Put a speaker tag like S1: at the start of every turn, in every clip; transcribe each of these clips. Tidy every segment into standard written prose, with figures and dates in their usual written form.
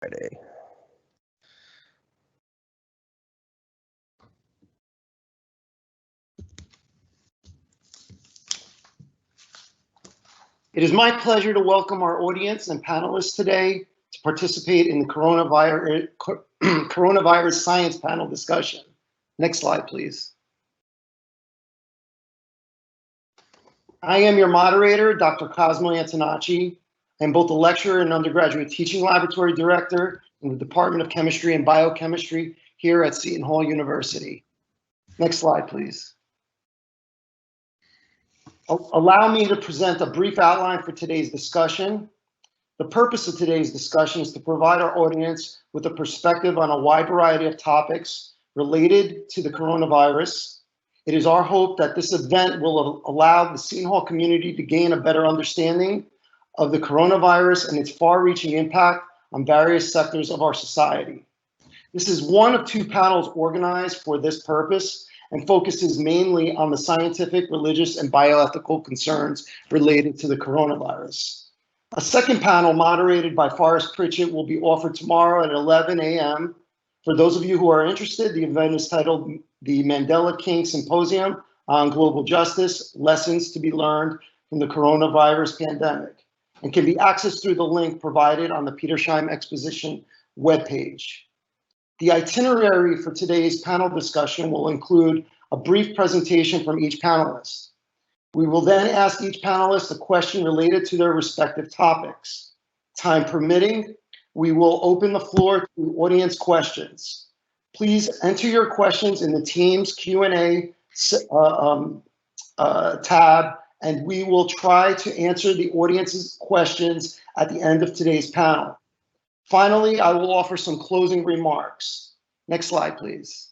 S1: Friday. It is my pleasure to welcome our audience and panelists today to participate in the coronavirus science panel discussion. Next slide, please. I am your moderator, Dr. Cosimo Antonacci. I am both a lecturer and undergraduate teaching laboratory director in the Department of Chemistry and Biochemistry here at Seton Hall University. Next slide, please. Allow me to present a brief outline for today's discussion. The purpose of today's discussion is to provide our audience with a perspective on a wide variety of topics related to the coronavirus. It is our hope that this event will allow the Seton Hall community to gain a better understanding of the coronavirus and its far-reaching impact on various sectors of our society. This is one of two panels organized for this purpose and focuses mainly on the scientific, religious, and bioethical concerns related to the coronavirus. A second panel moderated by Forrest Pritchett will be offered tomorrow at 11 a.m. For those of you who are interested, the event is titled the Mandela King Symposium on Global Justice, Lessons to be Learned from the Coronavirus Pandemic, and can be accessed through the link provided on the Petersheim Exposition webpage. The itinerary for today's panel discussion will include a brief presentation from each panelist. We will then ask each panelist a question related to their respective topics. Time permitting, we will open the floor to audience questions. Please enter your questions in the Teams Q&A tab, and we will try to answer the audience's questions at the end of today's panel. Finally, I will offer some closing remarks. Next slide, please.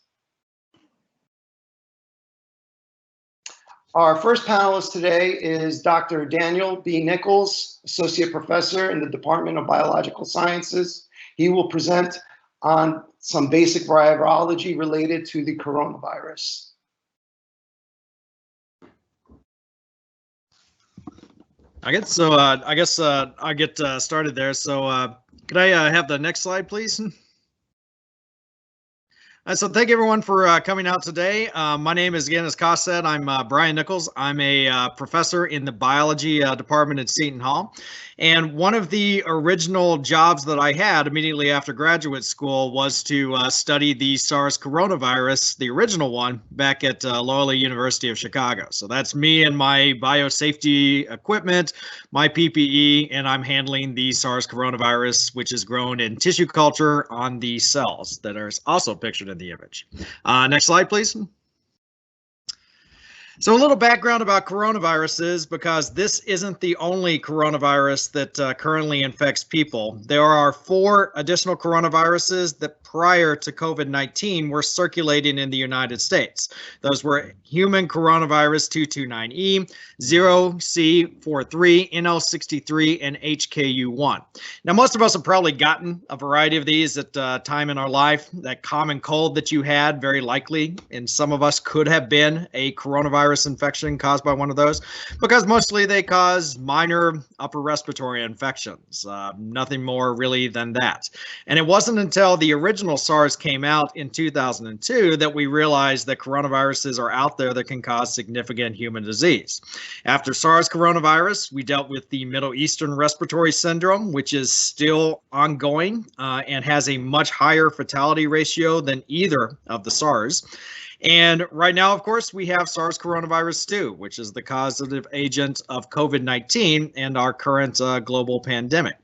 S1: Our first panelist today is Dr. Daniel B. Nichols, Associate Professor in the Department of Biological Sciences. He will present on some basic virology related to the coronavirus.
S2: I get started there. So could I have the next slide, please? So thank you everyone for coming out today. My name is, again, as Cos said, I'm Bryan Nichols. I'm a professor in the biology department at Seton Hall. And one of the original jobs that I had immediately after graduate school was to study the SARS coronavirus, the original one, back at Loyola University of Chicago. So that's me and my biosafety equipment, my PPE, and I'm handling the SARS coronavirus, which is grown in tissue culture on the cells that are also pictured in the image. Next slide, please. So a little background about coronaviruses, because this isn't the only coronavirus that currently infects people. There are 4 additional coronaviruses that prior to COVID-19 were circulating in the United States. Those were human coronavirus 229E, 0C43, NL63, and HKU1. Now, most of us have probably gotten a variety of these at a time in our life. That common cold that you had, very likely, and some of us could have been a coronavirus infection caused by one of those, because mostly they cause minor upper respiratory infections, nothing more really than that. And it wasn't until the original SARS came out in 2002 that we realized that coronaviruses are out there that can cause significant human disease. After SARS coronavirus, we dealt with the Middle Eastern respiratory syndrome, which is still ongoing and has a much higher fatality ratio than either of the SARS. And right now, of course, we have SARS coronavirus 2, which is the causative agent of COVID-19 and our current global pandemic.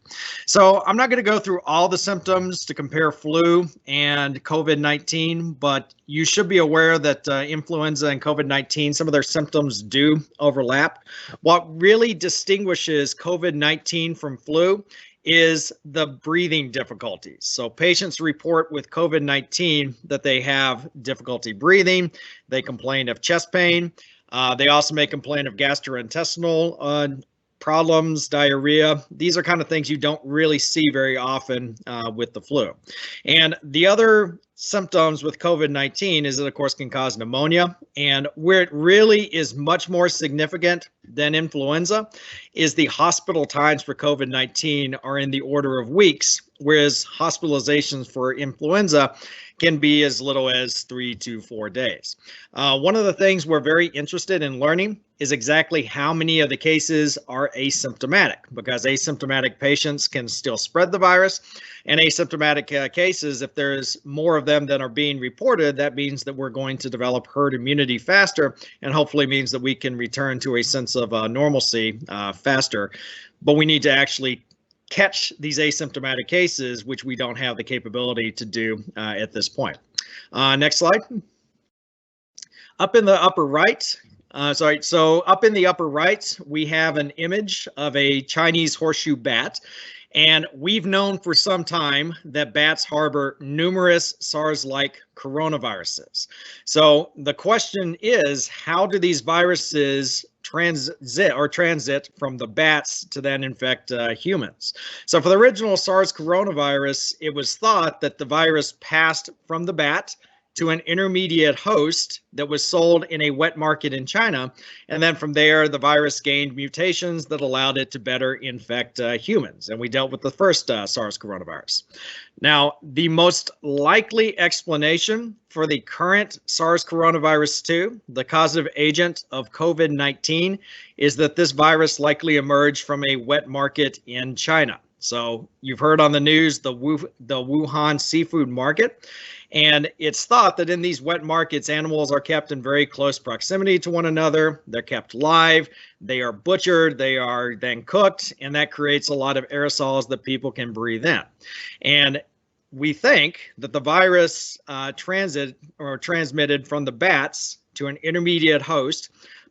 S2: So I'm not going to go through all the symptoms to compare flu and COVID-19, but you should be aware that influenza and COVID-19, some of their symptoms do overlap. What really distinguishes COVID-19 from flu is the breathing difficulties. So patients report with COVID-19 that they have difficulty breathing. They complain of chest pain. They also may complain of gastrointestinal problems, diarrhea. These are kind of things you don't really see very often with the flu. And the other symptoms with COVID-19 is it, of course, can cause pneumonia. And where it really is much more significant than influenza is the hospital times for COVID-19 are in the order of weeks, whereas hospitalizations for influenza can be as little as 3 to 4 days. One of the things we're very interested in learning is exactly how many of the cases are asymptomatic, because asymptomatic patients can still spread the virus, and asymptomatic cases, if there's more of them than are being reported, that means that we're going to develop herd immunity faster, and hopefully means that we can return to a sense of normalcy faster. But we need to actually catch these asymptomatic cases, which we don't have the capability to do at this point. Next slide. Up in the upper right, so up in the upper right, we have an image of a Chinese horseshoe bat. And we've known for some time that bats harbor numerous SARS-like coronaviruses. So the question is, how do these viruses transit from the bats to then infect humans? So for the original SARS coronavirus, it was thought that the virus passed from the bat to an intermediate host that was sold in a wet market in China. And then from there, the virus gained mutations that allowed it to better infect humans. And we dealt with the first SARS coronavirus. Now, the most likely explanation for the current SARS coronavirus 2, the causative agent of COVID-19, is that this virus likely emerged from a wet market in China. So you've heard on the news the Wuhan seafood market. And it's thought that in these wet markets, animals are kept in very close proximity to one another. They're kept live, they are butchered, they are then cooked, and that creates a lot of aerosols that people can breathe in. And we think that the virus transmitted from the bats to an intermediate host,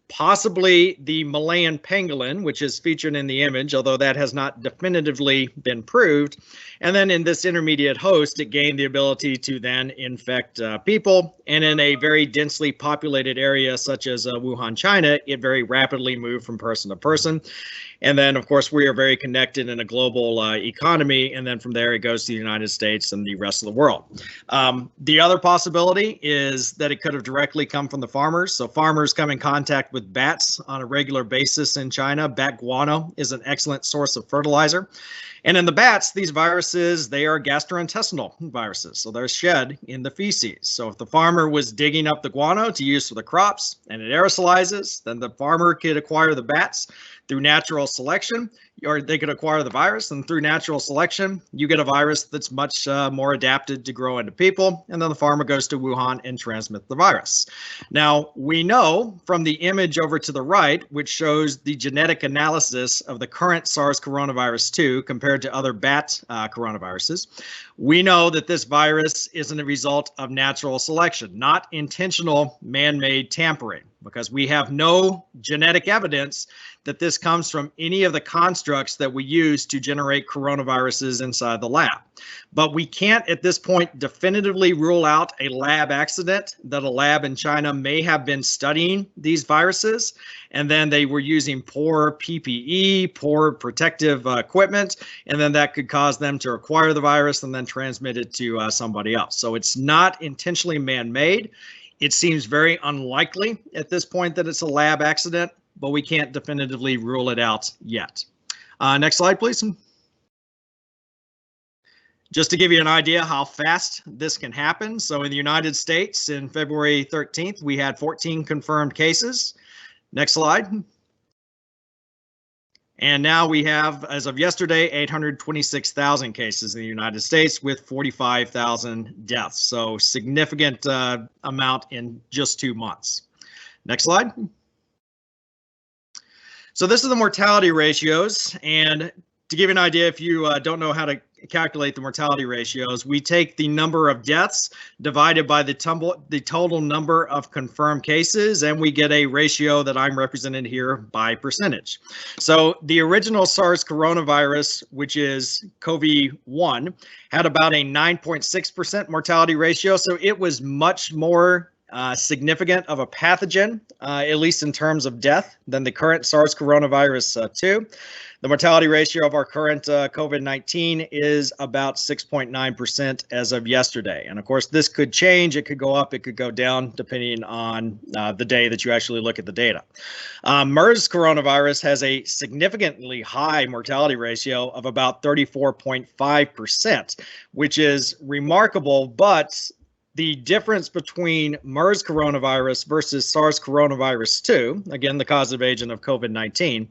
S2: possibly the Malayan pangolin, which is featured in the image, although that has not definitively been proved. And then in this intermediate host, it gained the ability to then infect people. And in a very densely populated area such as Wuhan, China, it very rapidly moved from person to person. And then, of course, we are very connected in a global economy. And then from there, it goes to the United States and the rest of the world. The other possibility is that it could have directly come from the farmers. So farmers come in contact with bats on a regular basis in China. Bat guano is an excellent source of fertilizer. And in the bats, these viruses, they are gastrointestinal viruses. So they're shed in the feces. So if the farmer was digging up the guano to use for the crops and it aerosolizes, then the farmer could acquire the bats through natural selection, or they could acquire the virus, and through natural selection, you get a virus that's much more adapted to grow into people, and then the farmer goes to Wuhan and transmits the virus. Now, we know from the image over to the right, which shows the genetic analysis of the current SARS coronavirus 2 compared to other bat coronaviruses, we know that this virus isn't a result of natural selection, not intentional man-made tampering, because we have no genetic evidence that this comes from any of the constructs that we use to generate coronaviruses inside the lab. But we can't at this point definitively rule out a lab accident, that a lab in China may have been studying these viruses, and then they were using poor PPE, poor protective equipment, and then that could cause them to acquire the virus and then transmit it to somebody else. So it's not intentionally man-made. It seems very unlikely at this point that it's a lab accident, but we can't definitively rule it out yet. Next slide, please. Just to give you an idea how fast this can happen. So in the United States, in February 13th, we had 14 confirmed cases. Next slide. And now we have, as of yesterday, 826,000 cases in the United States with 45,000 deaths. So significant amount in just 2 months. Next slide. So this is the mortality ratios. And to give you an idea, if you don't know how to calculate the mortality ratios, we take the number of deaths divided by the total number of confirmed cases, and we get a ratio that I'm represented here by percentage. So the original SARS coronavirus, which is CoV-1, had about a 9.6% mortality ratio. So it was much more significant of a pathogen, at least in terms of death, than the current SARS coronavirus 2. The mortality ratio of our current COVID-19 is about 6.9% as of yesterday. And of course, this could change. It could go up, it could go down, depending on the day that you actually look at the data. MERS coronavirus has a significantly high mortality ratio of about 34.5%, which is remarkable, but the difference between MERS coronavirus versus SARS coronavirus 2, again, the causative agent of COVID-19,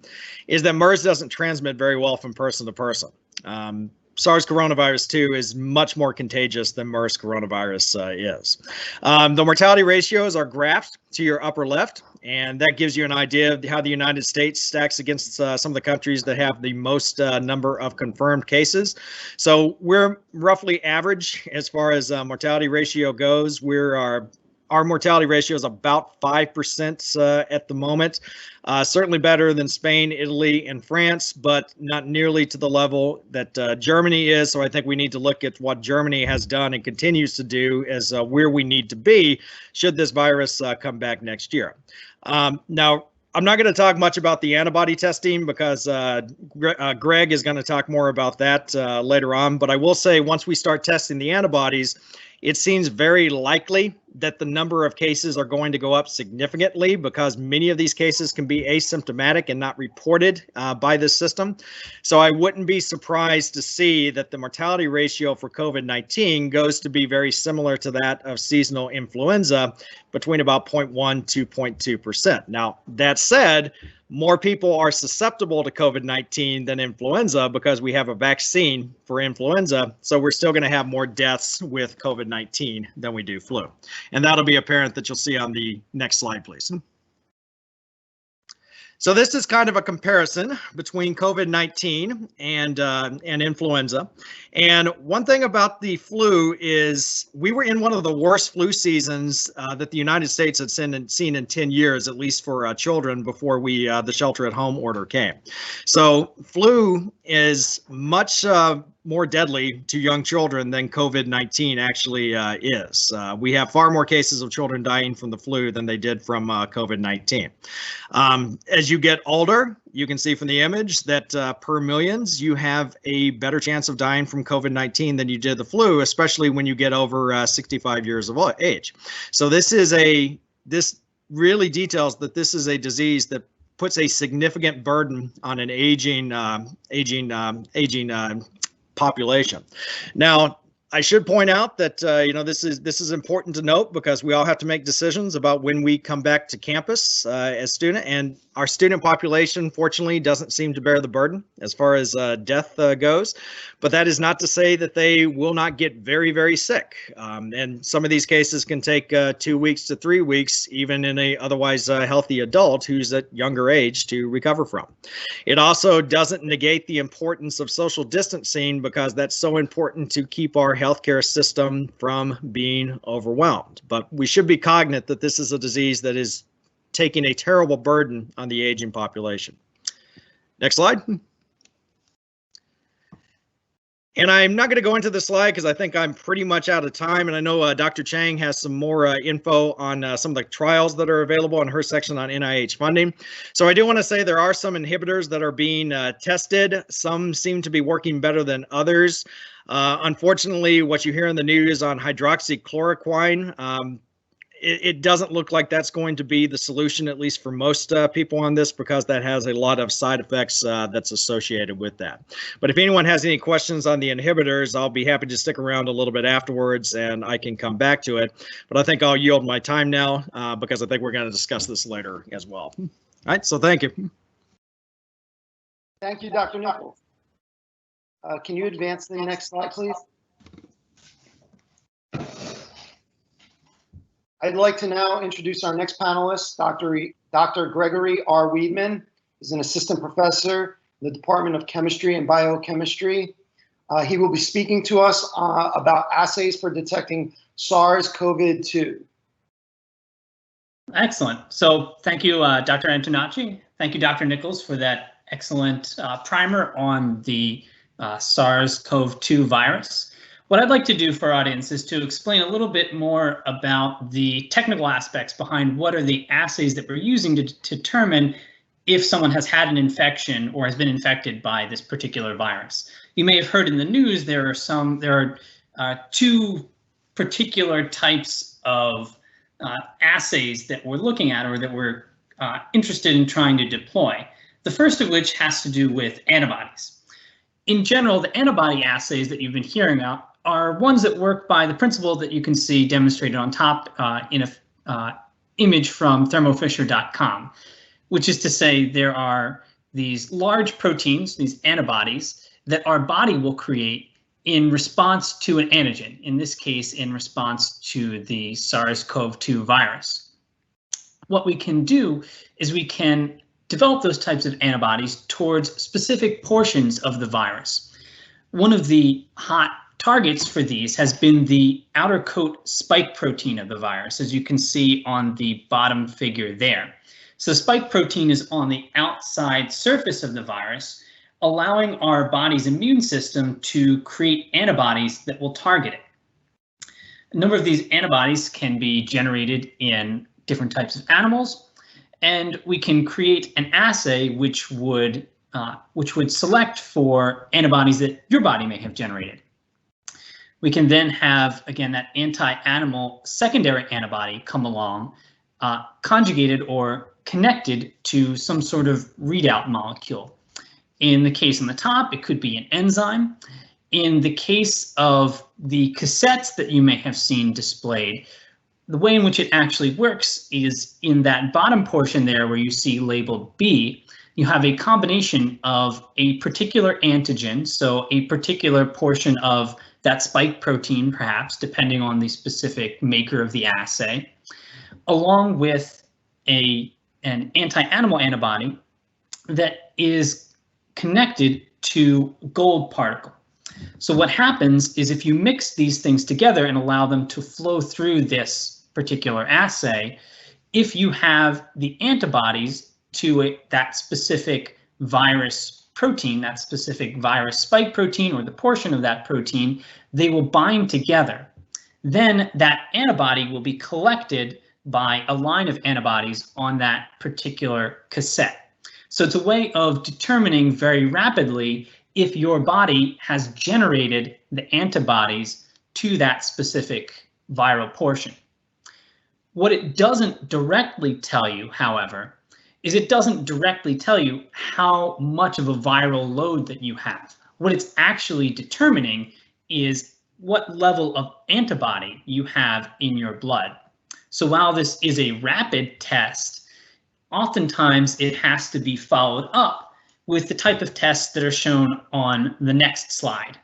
S2: is that MERS doesn't transmit very well from person to person. SARS coronavirus 2 is much more contagious than MERS coronavirus is. The mortality ratios are graphed to your upper left, and that gives you an idea of how the United States stacks against some of the countries that have the most number of confirmed cases. So we're roughly average as far as mortality ratio goes. Our mortality ratio is about 5% at the moment. Certainly better than Spain, Italy, and France, but not nearly to the level that Germany is. So I think we need to look at what Germany has done and continues to do as where we need to be should this virus come back next year. Now, I'm not going to talk much about the antibody testing because Greg is going to talk more about that later on. But I will say once we start testing the antibodies, it seems very likely that the number of cases are going to go up significantly because many of these cases can be asymptomatic and not reported by this system. So I wouldn't be surprised to see that the mortality ratio for COVID-19 goes to be very similar to that of seasonal influenza, between about 0.1 to 0.2%. Now, that said, more people are susceptible to COVID-19 than influenza because we have a vaccine for influenza. So we're still going to have more deaths with COVID-19 than we do flu. And that'll be apparent that you'll see on the next slide, please. So this is kind of a comparison between COVID-19 and influenza. And one thing about the flu is we were in one of the worst flu seasons that the United States had seen in 10 years, at least for children, before the shelter-at-home order came. So flu is much more deadly to young children than COVID-19 actually is. We have far more cases of children dying from the flu than they did from COVID-19. As you get older, you can see from the image that per millions, you have a better chance of dying from COVID-19 than you did the flu, especially when you get over 65 years of age. So this really details that this is a disease that puts a significant burden on an aging population. Now, I should point out that this is important to note because we all have to make decisions about when we come back to campus as student, and our student population, fortunately, doesn't seem to bear the burden as far as death goes. But that is not to say that they will not get very, very sick. And some of these cases can take 2 weeks to 3 weeks, even in a otherwise healthy adult who's at younger age, to recover from. It also doesn't negate the importance of social distancing because that's so important to keep our healthcare system from being overwhelmed. But we should be cognizant that this is a disease that is taking a terrible burden on the aging population. Next slide. And I'm not going to go into this slide because I think I'm pretty much out of time. And I know Dr. Chang has some more info on some of the trials that are available in her section on NIH funding. So I do want to say there are some inhibitors that are being tested. Some seem to be working better than others. Unfortunately, what you hear in the news on hydroxychloroquine, it doesn't look like that's going to be the solution, at least for most people on this, because that has a lot of side effects that's associated with that. But if anyone has any questions on the inhibitors, I'll be happy to stick around a little bit afterwards and I can come back to it. But I think I'll yield my time now because I think we're going to discuss this later as well. All right, so thank you.
S1: Thank you, Dr. Nichols. Can you advance to the next slide, please? I'd like to now introduce our next panelist, Dr. Gregory R. Wiedman. He's an assistant professor in the Department of Chemistry and Biochemistry. He will be speaking to us about assays for detecting SARS-CoV-2.
S3: Excellent. So thank you, Dr. Antonacci. Thank you, Dr. Nichols, for that excellent primer on the SARS-CoV-2 virus. What I'd like to do for our audience is to explain a little bit more about the technical aspects behind what are the assays that we're using to determine if someone has had an infection or has been infected by this particular virus. You may have heard in the news there are two particular types of assays that we're looking at or that we're interested in trying to deploy. The first of which has to do with antibodies. In general, the antibody assays that you've been hearing about are ones that work by the principle that you can see demonstrated on top in an image from thermofisher.com, which is to say there are these large proteins, these antibodies, that our body will create in response to an antigen, in this case, in response to the SARS-CoV-2 virus. What we can do is we can develop those types of antibodies towards specific portions of the virus. One of the hot targets for these has been the outer coat spike protein of the virus, as you can see on the bottom figure there. So spike protein is on the outside surface of the virus, allowing our body's immune system to create antibodies that will target it. A number of these antibodies can be generated in different types of animals, and we can create an assay which would select for antibodies that your body may have generated. We can then have, again, that anti-animal secondary antibody come along, conjugated or connected to some sort of readout molecule. In the case on the top, it could be an enzyme. In the case of the cassettes that you may have seen displayed, the way in which it actually works is in that bottom portion there where you see labeled B, you have a combination of a particular antigen, so a particular portion of that spike protein, perhaps, depending on the specific maker of the assay, along with an anti-animal antibody that is connected to gold particle. So what happens is if you mix these things together and allow them to flow through this particular assay, if you have the antibodies to that specific virus protein, that specific virus spike protein or the portion of that protein, they will bind together. Then that antibody will be collected by a line of antibodies on that particular cassette. So it's a way of determining very rapidly if your body has generated the antibodies to that specific viral portion. What it doesn't directly tell you, however, is it doesn't directly tell you how much of a viral load that you have. What it's actually determining is what level of antibody you have in your blood. So while this is a rapid test, oftentimes it has to be followed up with the type of tests that are shown on the next slide.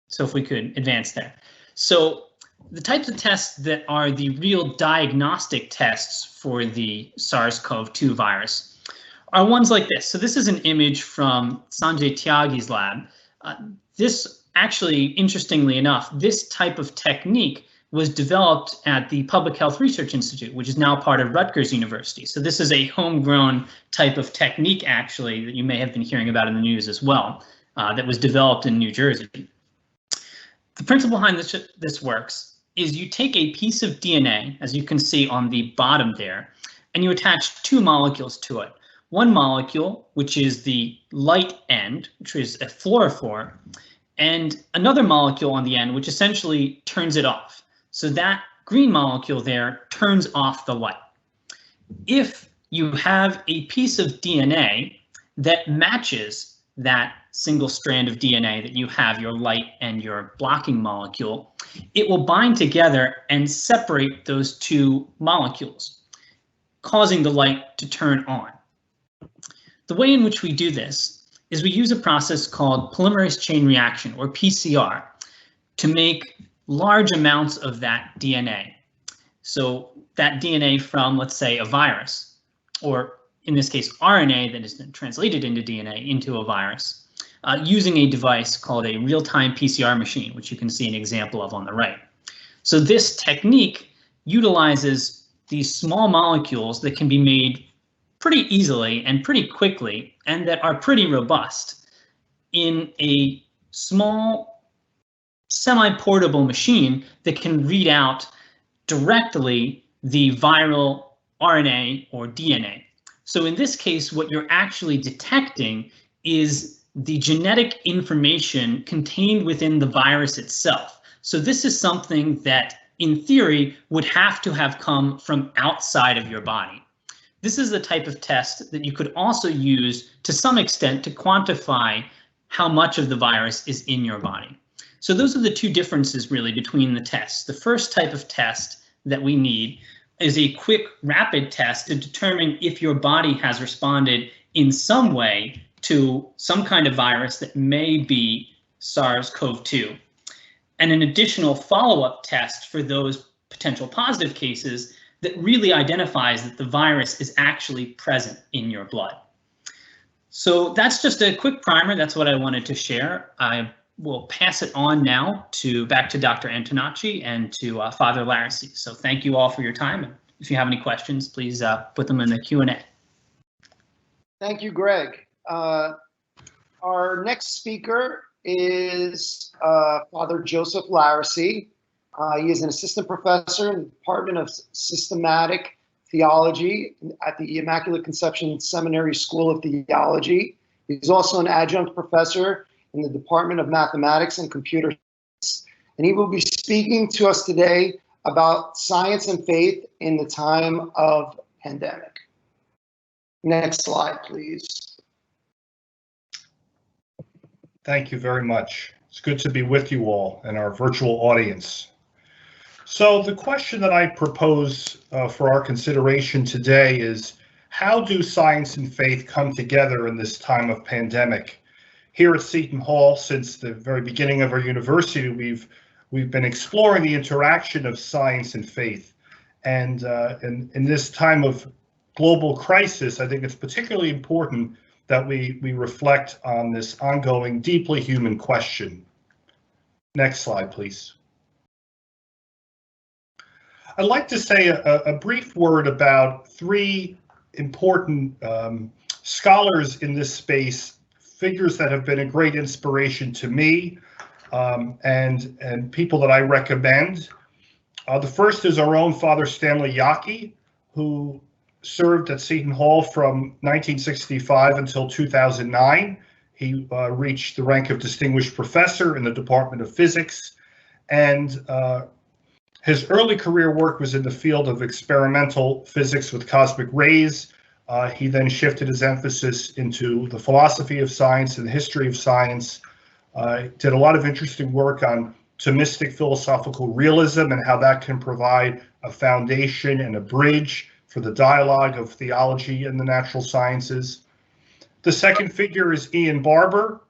S3: So if we could advance there. So the types of tests that are the real diagnostic tests for the SARS-CoV-2 virus are ones like this. So this is an image from Sanjay Tyagi's lab. This actually, interestingly enough, this type of technique was developed at the Public Health Research Institute, which is now part of Rutgers University. So this is a homegrown type of technique, actually, that you may have been hearing about in the news as well, that was developed in New Jersey. The principle behind this works is you take a piece of DNA, as you can see on the bottom there, and you attach two molecules to it. One molecule, which is the light end, which is a fluorophore, and another molecule on the end, which essentially turns it off. So that green molecule there turns off the light. If you have a piece of DNA that matches that single strand of DNA that you have, your light and your blocking molecule, it will bind together and separate those two molecules, causing the light to turn on. The way in which we do this is we use a process called polymerase chain reaction, or PCR, to make large amounts of that DNA. So that DNA from, let's say, a virus, or in this case, RNA that is then translated into DNA into a virus, using a device called a real-time PCR machine, which you can see an example of on the right. So this technique utilizes these small molecules that can be made pretty easily and pretty quickly, and that are pretty robust in a small semi-portable machine that can read out directly the viral RNA or DNA. So in this case, what you're actually detecting is the genetic information contained within the virus itself. So this is something that, in theory, would have to have come from outside of your body. This is the type of test that you could also use to some extent to quantify how much of the virus is in your body. So those are the two differences really between the tests. The first type of test that we need is a quick, rapid test to determine if your body has responded in some way to some kind of virus that may be SARS-CoV-2. And an additional follow-up test for those potential positive cases that really identifies that the virus is actually present in your blood. So that's just a quick primer. That's what I wanted to share. I will pass it on now back to Dr. Antonacci and to Father Laracy. So thank you all for your time. And if you have any questions, please put them in the Q&A.
S1: Thank you, Greg. Our next speaker is Father Joseph Laracy. He is an assistant professor in the Department of Systematic Theology at the Immaculate Conception Seminary School of Theology. He's also an adjunct professor in the Department of Mathematics and Computer Science. And he will be speaking to us today about science and faith in the time of pandemic. Next slide, please.
S4: Thank you very much. It's good to be with you all and our virtual audience. So the question that I propose for our consideration today is, how do science and faith come together in this time of pandemic? Here at Seton Hall, since the very beginning of our university, we've been exploring the interaction of science and faith. And in this time of global crisis, I think it's particularly important that we reflect on this ongoing, deeply human question. Next slide, please. I'd like to say a brief word about three important scholars in this space, figures that have been a great inspiration to me, and people that I recommend. The first is our own Father Stanley Yockey, who served at Seton Hall from 1965 until 2009. He reached the rank of distinguished professor in the Department of Physics, and his early career work was in the field of experimental physics with cosmic rays. He then shifted his emphasis into the philosophy of science and the history of science. Did a lot of interesting work on Thomistic philosophical realism and how that can provide a foundation and a bridge for the dialogue of theology and the natural sciences. The second figure is Ian Barber,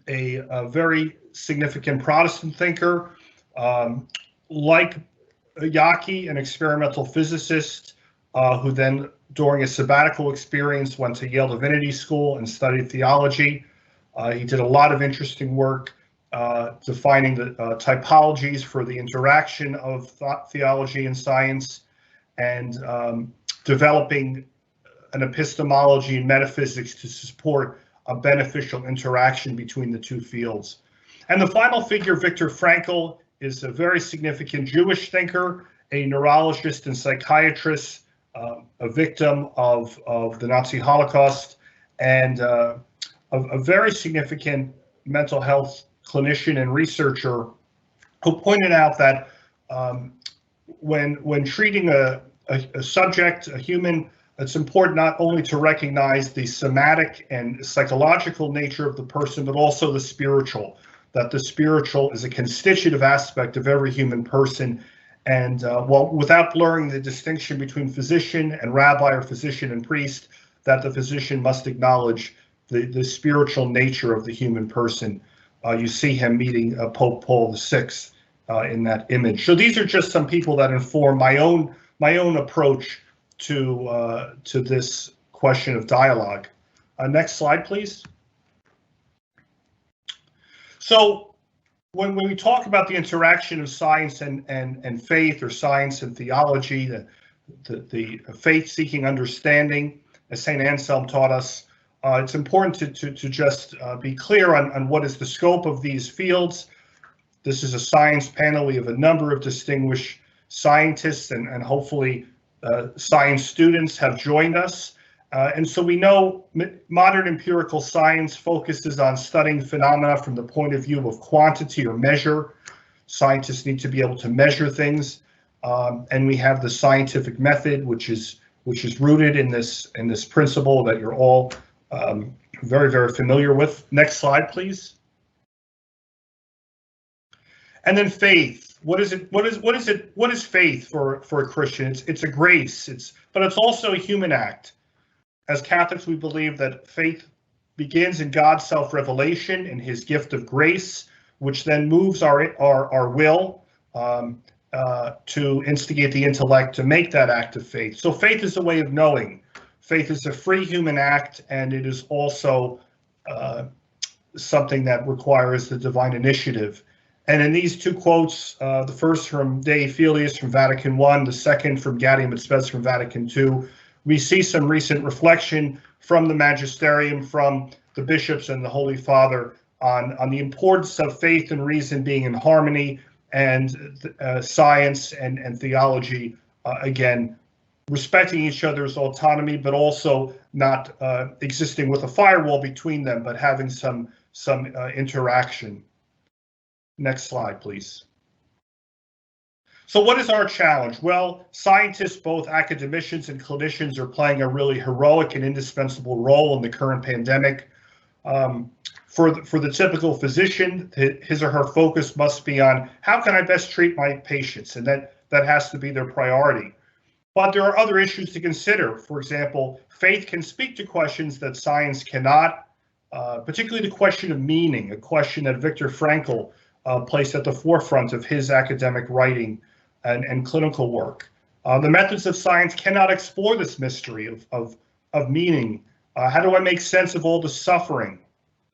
S4: a very significant Protestant thinker. Like Yockey, an experimental physicist who then, during a sabbatical experience, went to Yale Divinity School and studied theology. He did a lot of interesting work defining the typologies for the interaction of theology and science, and developing an epistemology and metaphysics to support a beneficial interaction between the two fields. And the final figure, Viktor Frankl, is a very significant Jewish thinker, a neurologist and psychiatrist, a victim of the Nazi Holocaust, and a very significant mental health clinician and researcher, who pointed out that when treating a subject, a human, it's important not only to recognize the somatic and psychological nature of the person, but also the spiritual, that the spiritual is a constitutive aspect of every human person. And well, without blurring the distinction between physician and rabbi, or physician and priest, that the physician must acknowledge the spiritual nature of the human person. You see him meeting Pope Paul VI in that image. So these are just some people that inform my own approach to this question of dialogue. Next slide, please. So when we talk about the interaction of science and faith, or science and theology, the faith-seeking understanding, as St. Anselm taught us, it's important to just be clear on what is the scope of these fields. This is a science panel. We have a number of distinguished scientists and hopefully science students have joined us. And so we know modern empirical science focuses on studying phenomena from the point of view of quantity or measure. Scientists need to be able to measure things. And we have the scientific method, which is rooted in this principle that you're all very, very familiar with. Next slide, please. And then faith. What is it? What is faith for a Christian? It's a grace. But it's also a human act. As Catholics, we believe that faith begins in God's self-revelation and His gift of grace, which then moves our will to instigate the intellect to make that act of faith. So faith is a way of knowing. Faith is a free human act, and it is also something that requires the divine initiative. And in these two quotes, the first from Dei Filius from Vatican I, the second from Gaudium et Spes from Vatican II, we see some recent reflection from the magisterium, from the bishops and the Holy Father on the importance of faith and reason being in harmony, and science and theology, again, respecting each other's autonomy, but also not existing with a firewall between them, but having some interaction. Next slide, please. So what is our challenge? Well, scientists, both academicians and clinicians, are playing a really heroic and indispensable role in the current pandemic. For the typical physician, his or her focus must be on how can I best treat my patients, and that has to be their priority. But there are other issues to consider. For example, faith can speak to questions that science cannot, particularly the question of meaning, a question that Viktor Frankl placed at the forefront of his academic writing and clinical work. The methods of science cannot explore this mystery of meaning. How do I make sense of all the suffering?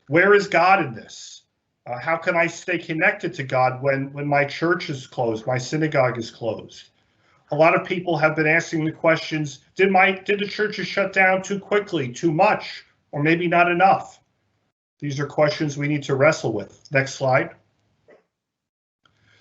S4: Where is God in this? How can I stay connected to God when my church is closed, my synagogue is closed? A lot of people have been asking the questions, did the churches shut down too quickly, too much, or maybe not enough? These are questions we need to wrestle with. Next slide.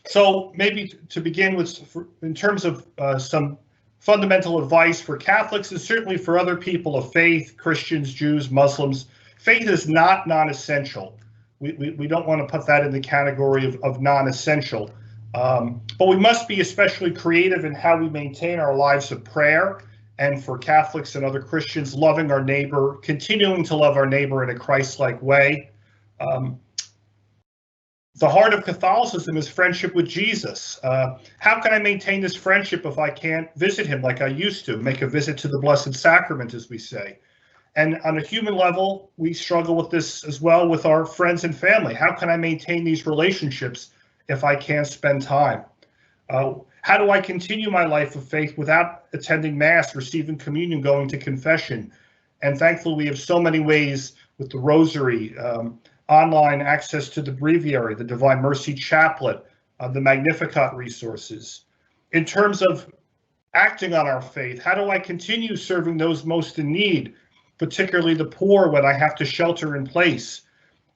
S4: So maybe to begin with, in terms of some fundamental advice for Catholics and certainly for other people of faith, Christians, Jews, Muslims, faith is not non-essential. We don't want to put that in the category of non-essential. But we must be especially creative in how we maintain our lives of prayer, and for Catholics and other Christians, loving our neighbor, continuing to love our neighbor in a Christ-like way. The heart of Catholicism is friendship with Jesus. How can I maintain this friendship if I can't visit him like I used to, make a visit to the Blessed Sacrament, as we say? And on a human level, we struggle with this as well with our friends and family. How can I maintain these relationships if I can't spend time? How do I continue my life of faith without attending Mass, receiving communion, going to confession? And thankfully, we have so many ways with the Rosary, online access to the Breviary, the Divine Mercy Chaplet, the Magnificat resources. In terms of acting on our faith, how do I continue serving those most in need, particularly the poor when I have to shelter in place?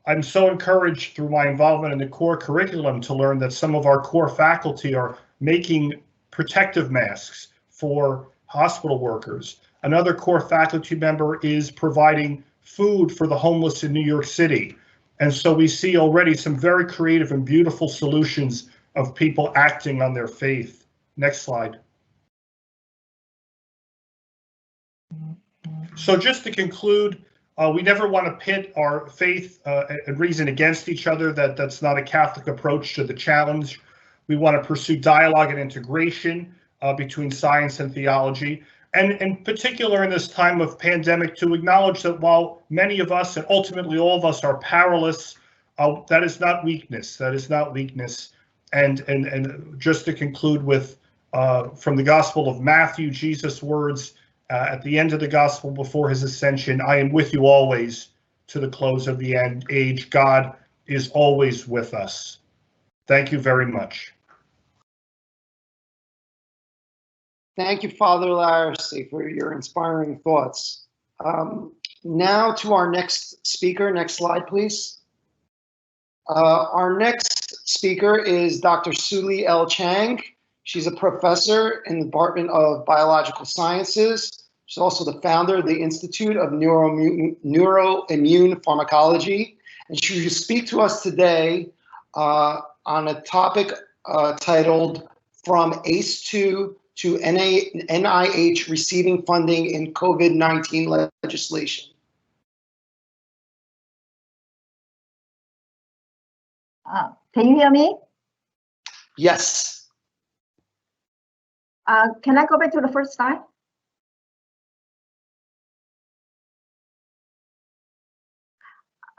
S4: I'm so encouraged through my involvement in the core curriculum to learn that some of our core faculty are making protective masks for hospital workers. Another core faculty member is providing food for the homeless in New York City. And so we see already some very creative and beautiful solutions of people acting on their faith. Next slide. So just to conclude, we never want to pit our faith and reason against each other. That's not a Catholic approach to the challenge. We want to pursue dialogue and integration between science and theology. And in particular in this time of pandemic, to acknowledge that while many of us and ultimately all of us are powerless, that is not weakness. That is not weakness. And just to conclude with from the Gospel of Matthew, Jesus' words at the end of the Gospel before his ascension, I am with you always to the close of the age. God is always with us. Thank you very much.
S1: Thank you, Father Laracy, for your inspiring thoughts. Now to our next speaker. Next slide, please. Our next speaker is Dr. Sulie L. Chang. She's a professor in the Department of Biological Sciences. She's also the founder of the Institute of Neuroimmune Pharmacology. And she will speak to us today on a topic titled From ACE2 to NIH Receiving Funding in COVID-19 Legislation.
S5: Can you hear me?
S1: Yes.
S5: Can I go back to the first slide?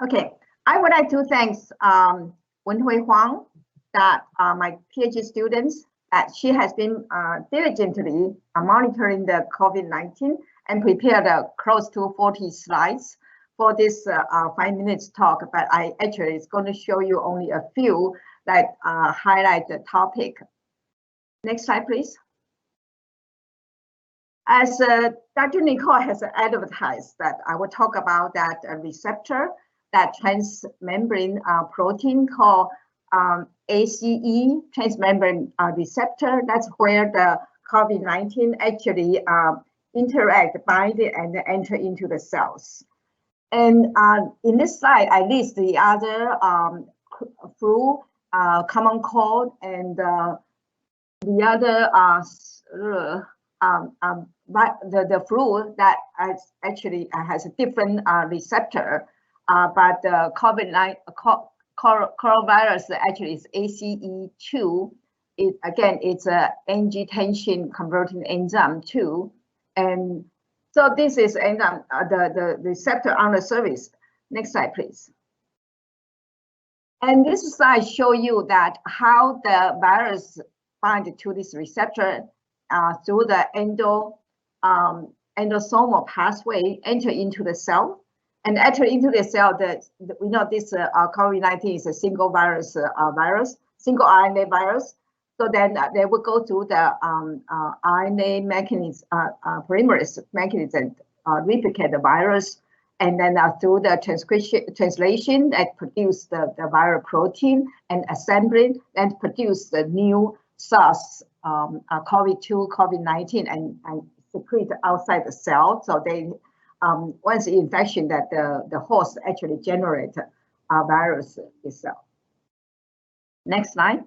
S5: Okay, I would like to thank Wenhui Huang, that my PhD students, that she has been diligently monitoring the COVID-19 and prepared close to 40 slides for this 5 minutes talk, but I actually is going to show you only a few that highlight the topic. Next slide, please. As Dr. Nichols has advertised, that I will talk about that receptor, that transmembrane protein called ACE, transmembrane receptor. That's where the COVID-19 actually interact, bind, and enter into the cells. And in this slide, I list the other flu, common cold, and the other the flu that actually has a different receptor, but the coronavirus actually is ACE2. It's a angiotensin converting enzyme too, and so this is enzyme, the receptor on the surface. Next slide, please. And this slide show you that how the virus bind to this receptor through the endosomal pathway, enter into the cell. And enter into the cell, we know this COVID-19 is a single virus, single RNA virus. So then they will go through the RNA mechanism, polymerase mechanism, replicate the virus, and then through the translation that produce the viral protein and assembly and produce the new SARS, COVID-2, COVID-19, and secrete outside the cell. So they once the infection, that the host actually generate a virus itself. Next slide.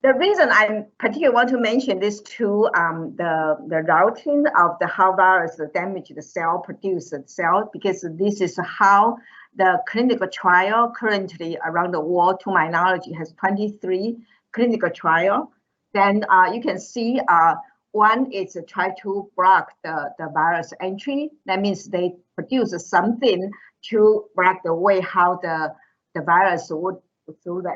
S5: The reason I particularly want to mention this too, the routing of the how virus damage the cell, produce the cell, because this is how the clinical trial currently around the world, to my knowledge, has 23 clinical trial. Then you can see one is to try to block the virus entry. That means they produce something to block the way how the virus would through the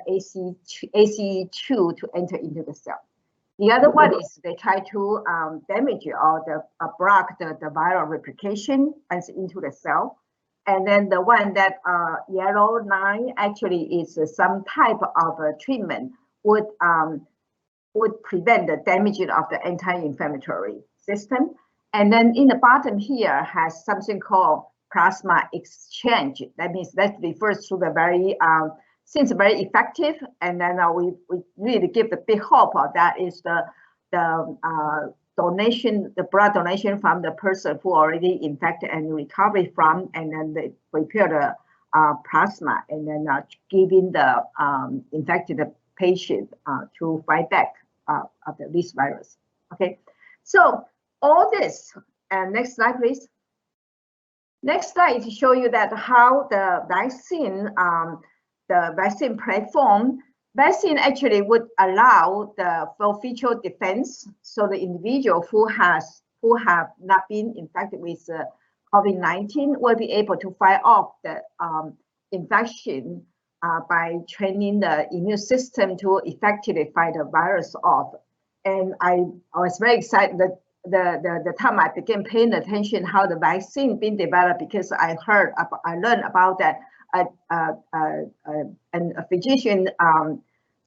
S5: ACE2 to enter into the cell. The other one is they try to damage or block the viral replication into the cell. And then the one that yellow line actually is some type of treatment would prevent the damage of the anti-inflammatory system. And then in the bottom here has something called plasma exchange. That means that refers to the very seems very effective, and then we really give the big hope of that is the donation, the blood donation from the person who already infected and recovered from, and then they prepare the plasma, and then giving the infected patient to fight back of this virus. Okay, so all this, and next slide, please. Next slide to show you that how the vaccine platform, vaccine actually would allow the full feature defense. So the individual who have not been infected with COVID-19 will be able to fight off the infection by training the immune system to effectively fight the virus off. And I was very excited that the time I began paying attention how the vaccine being developed, because I learned about that a physician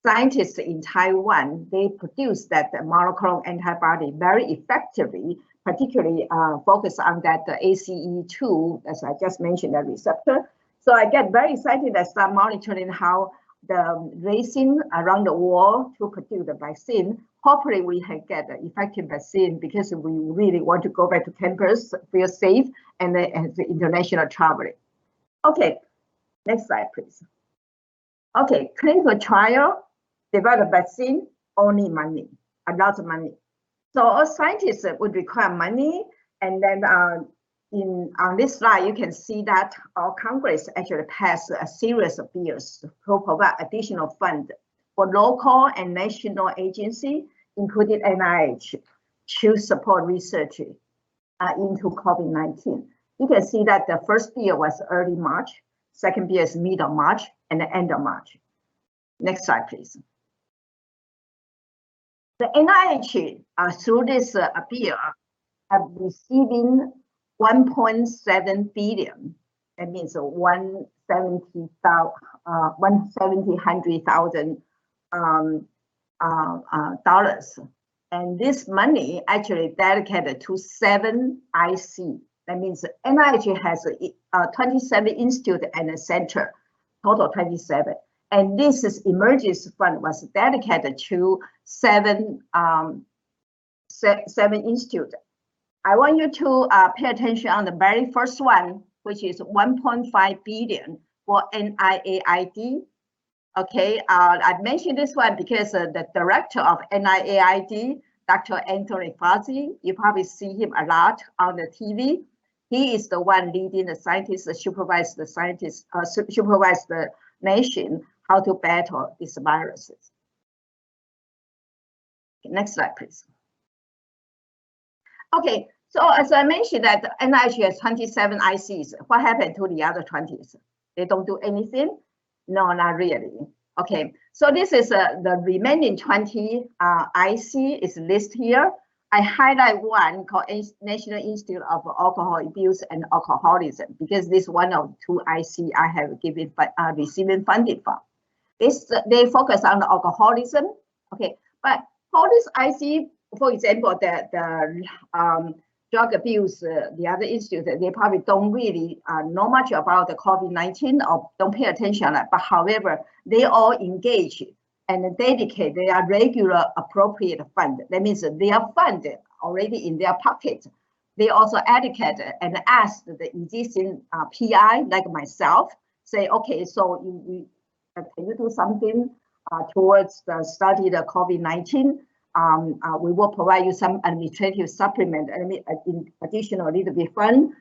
S5: scientist in Taiwan, they produced that monoclonal antibody very effectively, particularly focused on that ACE2, as I just mentioned, that receptor. So I get very excited. I start monitoring how the racing around the world to produce the vaccine. Hopefully we can get the effective vaccine because we really want to go back to campus, feel safe, and the international traveling. Okay, next slide, please. Okay, clinical trial, develop vaccine, only money, a lot of money. So all scientists would require money, and then on this slide, you can see that our Congress actually passed a series of bills to provide additional funds for local and national agencies, including NIH, to support research into COVID-19. You can see that the first bill was early March, second bill is mid of March, and the end of March. Next slide, please. The NIH, through this bill, have receiving 1.7 billion. That means $170,000 dollars. And this money actually dedicated to 7 IC. That means NIH has 27 institute and a center, total 27. And this is emergency fund was dedicated to 7 institutes. I want you to pay attention on the very first one, which is 1.5 billion for NIAID. Okay, I mentioned this one because the director of NIAID, Dr. Anthony Fauci, you probably see him a lot on the TV. He is the one leading the scientists, supervise the scientists, supervise the nation how to battle these viruses. Next slide, please. Okay, so as I mentioned that NIH has 27 ICs. What happened to the other 20s? They don't do anything? No, not really. Okay, so this is the remaining 20 IC is listed here. I highlight one called National Institute of Alcohol Abuse and Alcoholism because this one of 2 IC I have given receiving funding from. They focus on the alcoholism. Okay, but all these IC, for example, the drug abuse, the other institute, they probably don't really know much about the COVID-19 or don't pay attention. But however, they all engage and dedicate their regular appropriate fund. That means they are funded already in their pocket. They also educate and ask the existing PI like myself, say, okay, so can you do something towards the study the COVID-19? We will provide you some administrative supplement and in additional little bit fund,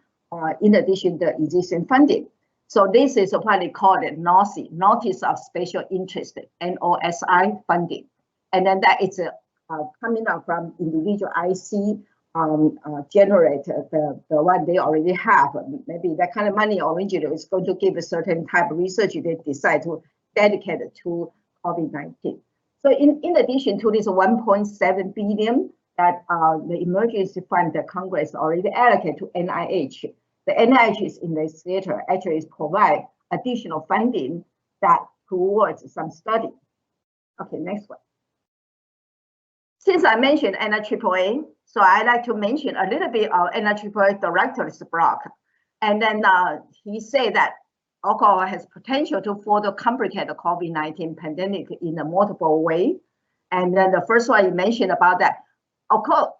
S5: in addition to existing funding. So this is what they call it NOSI, Notice of Special Interest, NOSI funding. And then that is coming out from individual IC generate the one they already have. Maybe that kind of money originally is going to give a certain type of research they decide to dedicate it to COVID-19. So in addition to this 1.7 billion that the emergency fund that Congress already allocated to NIH, the NIH's investigator actually provide additional funding that towards some study. Okay, next one. Since I mentioned NIAAA, so I like to mention a little bit of NIAAA director's blog. And then he said that alcohol has potential to further complicate the COVID-19 pandemic in a multiple way. And then the first one you mentioned about that alcohol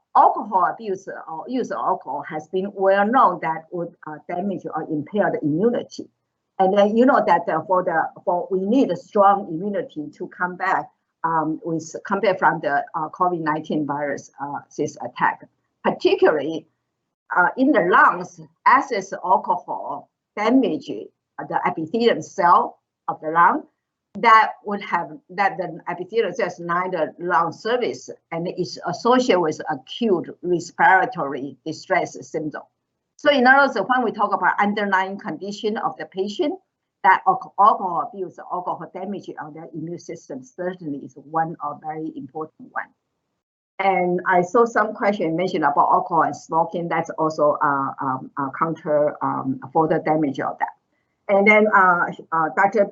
S5: abuse or use of alcohol has been well known that would damage or impair the immunity. And then you know that we need a strong immunity to come back from the COVID-19 virus this attack, particularly in the lungs. Excess alcohol damage the epithelial cell of the lung, that the epithelial cells neither lung service and is associated with acute respiratory distress syndrome. So in other words, when we talk about underlying condition of the patient, that alcohol abuse, alcohol damage on their immune system certainly is one of very important one. And I saw some question mentioned about alcohol and smoking. That's also counter further damage of that. And then Dr.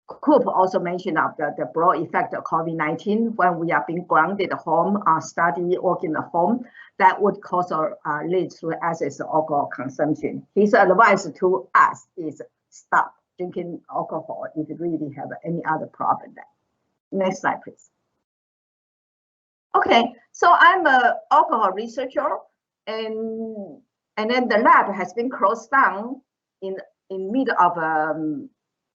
S5: Coop also mentioned of the broad effect of COVID-19 when we are being grounded at home, study, working at home, that would cause or lead to excess alcohol consumption. His advice to us is stop. drinking alcohol if you really have any other problem there. Next slide, please. Okay, so I'm an alcohol researcher, and then the lab has been closed down in mid of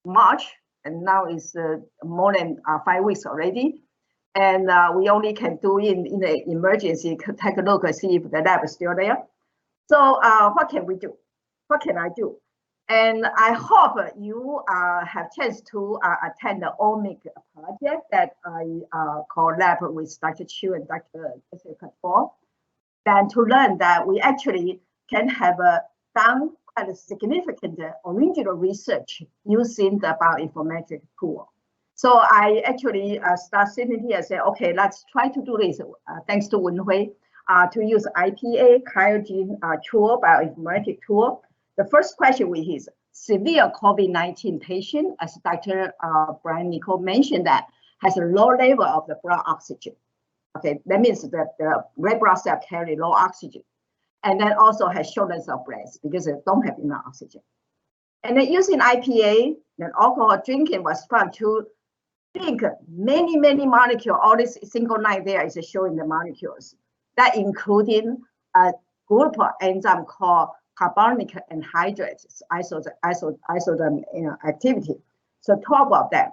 S5: March, and now it's more than 5 weeks already. And we only can do in the emergency, take a look and see if the lab is still there. So what can we do? What can I do? And I hope you have chance to attend the OMIC project that I collab with Dr. Chu and Dr. Paul. Then to learn that we actually can have done quite a significant original research using the bioinformatics tool. So I actually start sitting here and say, okay, let's try to do this. Thanks to Wenhui, to use IPA, Kyogene tool, bioinformatics tool. The first question we is severe COVID-19 patient, as Dr. Bryan Nichols mentioned, that has a low level of the blood oxygen. Okay, that means that the red blood cell carry low oxygen, and then also has shortness of breath because they don't have enough oxygen. And then using IPA, then alcohol drinking was found to drink many molecules. All this single line there is showing the molecules that including a group of enzyme called carbonic anhydrase isodome activity. So 12 of them.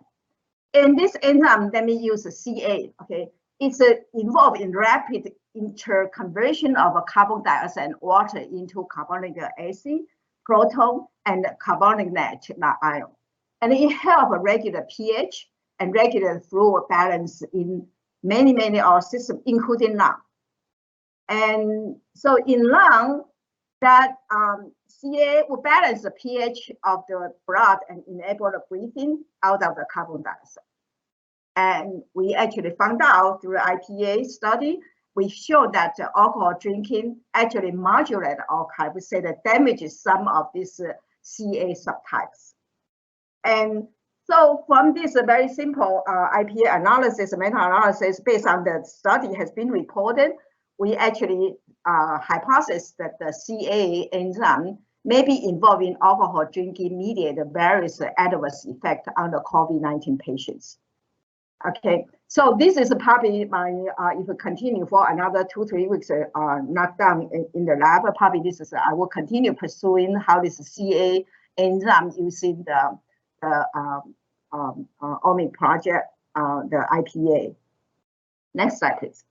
S5: And this enzyme, let me use CA. Okay, it's involved in rapid interconversion of carbon dioxide and water into carbonic acid, proton, and carbonic ion. And it helps regulate pH and regulate fluid balance in many of our systems, including lung. And so in lung, that CA will balance the pH of the blood and enable the breathing out of the carbon dioxide. And we actually found out through IPA study, we showed that alcohol drinking actually modulates or I would say that damages some of these CA subtypes. And so from this very simple IPA analysis, meta-analysis based on the study has been reported, we actually hypothesized that the CA enzyme may be involved in alcohol drinking mediated various adverse effects on the COVID-19 patients. Okay, so this is probably my, if we continue for another 2-3 weeks, not done in the lab, probably this is, I will continue pursuing how this CA enzyme using the OMIC project, the IPA. Next slide, please.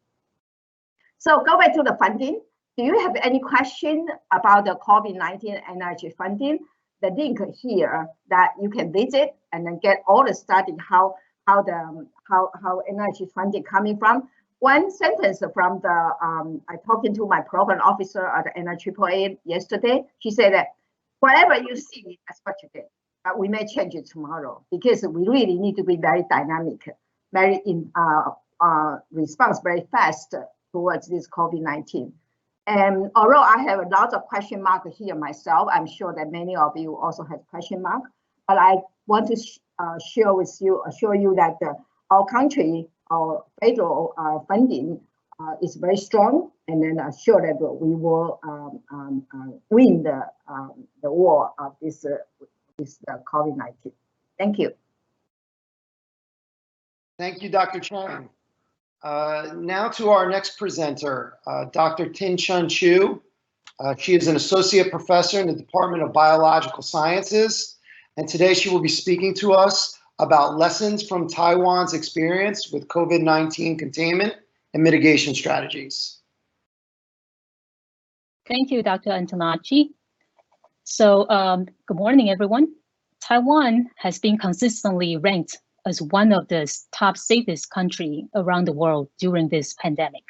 S5: So go back to the funding. Do you have any question about the COVID-19 NIH funding? The link here that you can visit and then get all the study how NIH funding coming from. One sentence from the I talking to my program officer at the NIAAA yesterday. She said that whatever you see, that's what you get. We may change it tomorrow because we really need to be very dynamic, very in response very fast towards this COVID-19. And although I have a lot of question marks here myself, I'm sure that many of you also have question marks. But I want to assure you that our country, our federal funding is very strong, and then assure that we will win the war of this COVID-19. Thank you.
S1: Thank you, Dr. Chang. Now to our next presenter, Dr. Tin-Chun Chu. She is an associate professor in the Department of Biological Sciences, and today she will be speaking to us about lessons from Taiwan's experience with COVID-19 containment and mitigation strategies.
S6: Thank you, Dr. Antonacci. So good morning, everyone. Taiwan has been consistently ranked as one of the top safest countries around the world during this pandemic.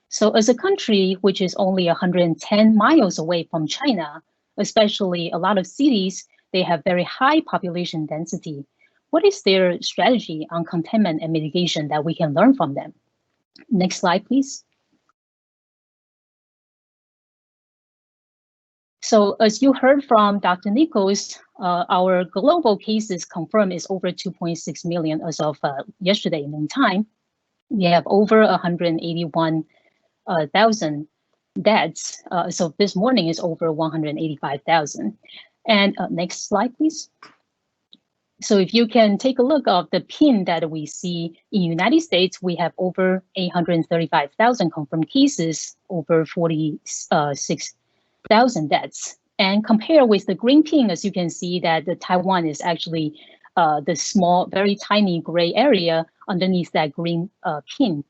S6: So as a country which is only 110 miles away from China, especially a lot of cities, they have very high population density. What is their strategy on containment and mitigation that we can learn from them? Next slide, please. So as you heard from Dr. Nichols, our global cases confirmed is over 2.6 million as of yesterday noontime. We have over 181,000 deaths. So this morning is over 185,000. And next slide, please. So if you can take a look of the pin that we see in United States, we have over 835,000 confirmed cases, over 46,000 deaths. And compare with the green pin, as you can see that the Taiwan is actually the small, very tiny gray area underneath that green pin.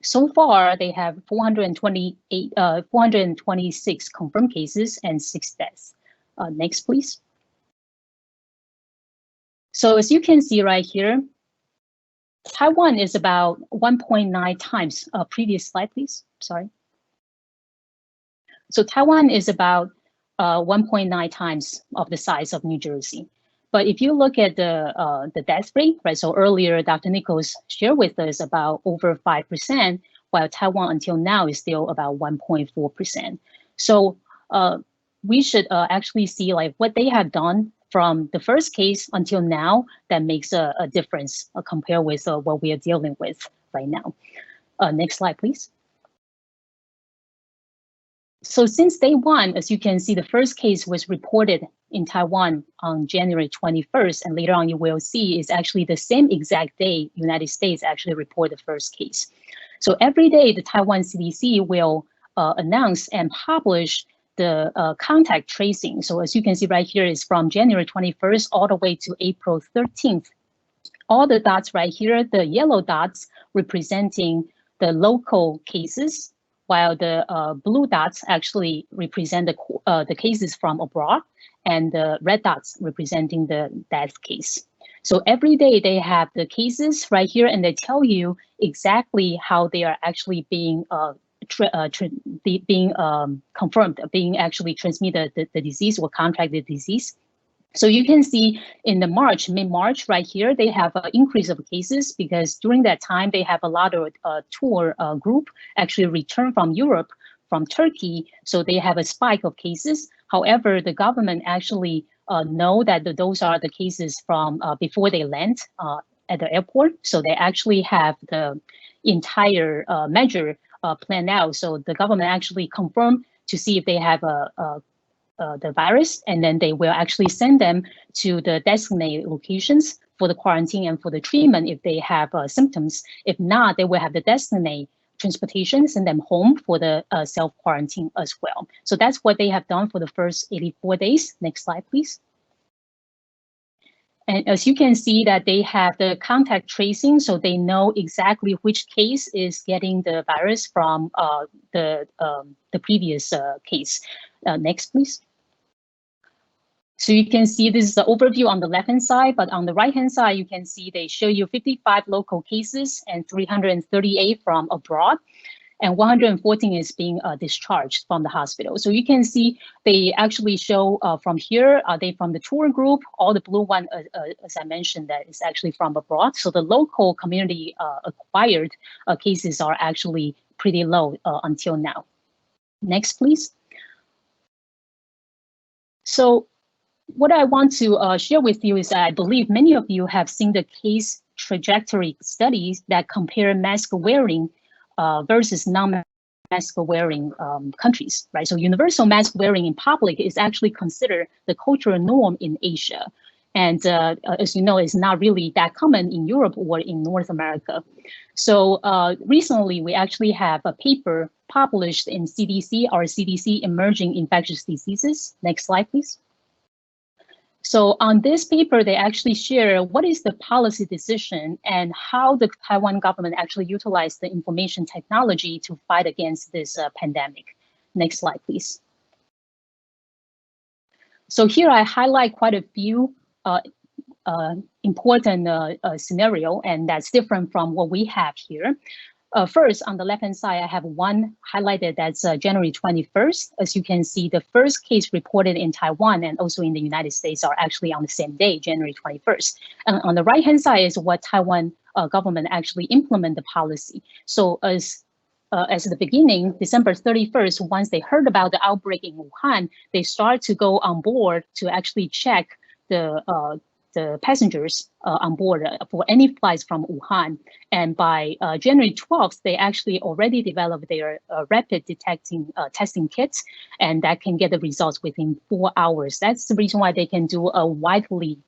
S6: So far, they have 426 confirmed cases and 6 deaths. Next, please. So as you can see right here, Taiwan is about 1.9 times, previous slide, please, sorry. So Taiwan is about 1.9 times of the size of New Jersey. But if you look at the death rate, right, so earlier Dr. Nichols shared with us about over 5%, while Taiwan until now is still about 1.4%. So we should actually see like what they have done from the first case until now that makes a difference compared with what we are dealing with right now. Next slide, please. So since day one, as you can see, the first case was reported in Taiwan on January 21st, and later on you will see is actually the same exact day United States actually reported the first case. So every day the Taiwan CDC will announce and publish the contact tracing. So as you can see right here is from January 21st all the way to April 13th. All the dots right here, the yellow dots representing the local cases, while the blue dots actually represent the cases from abroad, and the red dots representing the death case. So every day they have the cases right here, and they tell you exactly how they are actually being confirmed, being actually transmitted the disease or contract the disease. So you can see in the mid-March right here, they have an increase of cases because during that time, they have a lot of tour group actually return from Europe, from Turkey. So they have a spike of cases. However, the government actually know that those are the cases from before they land at the airport. So they actually have the entire measure planned out. So the government actually confirmed to see if they have the virus, and then they will actually send them to the designated locations for the quarantine and for the treatment if they have symptoms. If not, they will have the designated transportation, send them home for the self-quarantine as well. So that's what they have done for the first 84 days. Next slide, please. And as you can see that they have the contact tracing, so they know exactly which case is getting the virus from the previous case. Next, please. So you can see this is the overview on the left-hand side, but on the right-hand side, you can see they show you 55 local cases and 338 from abroad, and 114 is being discharged from the hospital. So you can see they actually show from here, are they from the tour group? All the blue one, as I mentioned, that is actually from abroad. So the local community acquired cases are actually pretty low until now. Next, please. So what I want to share with you is that I believe many of you have seen the case trajectory studies that compare mask wearing versus non-mask wearing countries, right? So universal mask wearing in public is actually considered the cultural norm in Asia. And as you know, it's not really that common in Europe or in North America. So recently, we actually have a paper published in CDC, our CDC Emerging Infectious Diseases. Next slide, please. So on this paper, they actually share what is the policy decision and how the Taiwan government actually utilized the information technology to fight against this pandemic. Next slide, please. So here I highlight quite a few important scenario, and that's different from what we have here. First, on the left-hand side, I have one highlighted that's January 21st. As you can see, the first case reported in Taiwan and also in the United States are actually on the same day, January 21st. And on the right-hand side is what Taiwan government actually implement the policy. So as the beginning, December 31st, once they heard about the outbreak in Wuhan, they start to go on board to actually check the passengers on board for any flights from Wuhan. And by January 12th, they actually already developed their rapid testing kits, and that can get the results within 4 hours. That's the reason why they can do a widely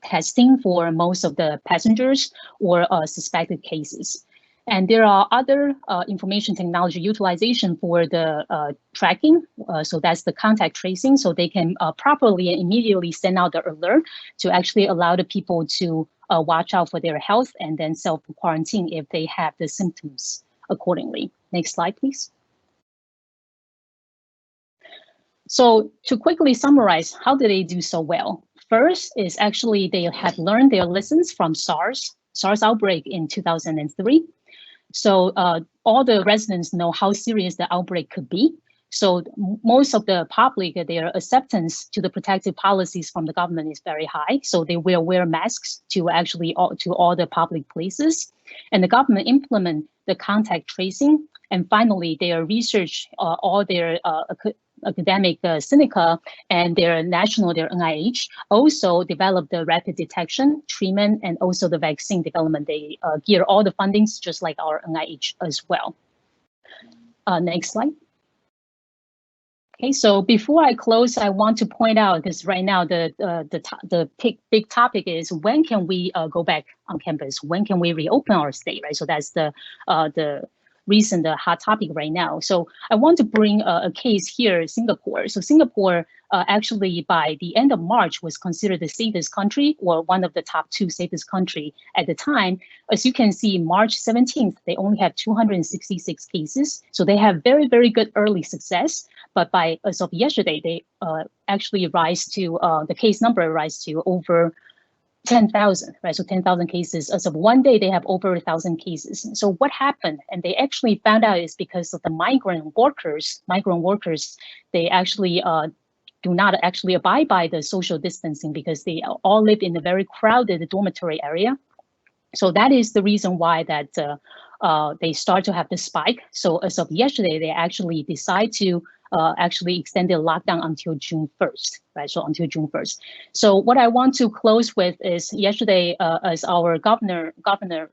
S6: testing for most of the passengers or suspected cases. And there are other information technology utilization for the tracking. So that's the contact tracing. So they can properly and immediately send out the alert to actually allow the people to watch out for their health and then self-quarantine if they have the symptoms accordingly. Next slide, please. So to quickly summarize, how did they do so well? First is actually they had learned their lessons from SARS outbreak in 2003. So all the residents know how serious the outbreak could be. So most of the public, their acceptance to the protective policies from the government is very high. So they will wear masks to actually to all the public places. And the government implement the contact tracing. And finally, their research, all their academic Seneca and their national, their NIH, also developed the rapid detection, treatment, and also the vaccine development. They gear all the fundings just like our NIH as well. Next slide. Okay, so before I close, I want to point out, because right now the big topic is when can we go back on campus? When can we reopen our state, right? So that's the recent hot topic right now. So I want to bring a case here, Singapore. So Singapore actually by the end of March was considered the safest country, or one of the top 2 safest country at the time. As you can see, March 17th, they only have 266 cases. So they have very, very good early success. But by as of yesterday, they actually rise to, the case number rise to over 10,000, right? So 10,000 cases. As of one day, they have over 1,000 cases. So what happened? And they actually found out is because of the migrant workers, they actually do not actually abide by the social distancing because they all live in a very crowded dormitory area. So that is the reason why that they start to have the spike. So as of yesterday, they actually decide to actually extend the lockdown until June 1st, right? So until June 1st. So what I want to close with is yesterday, as our Governor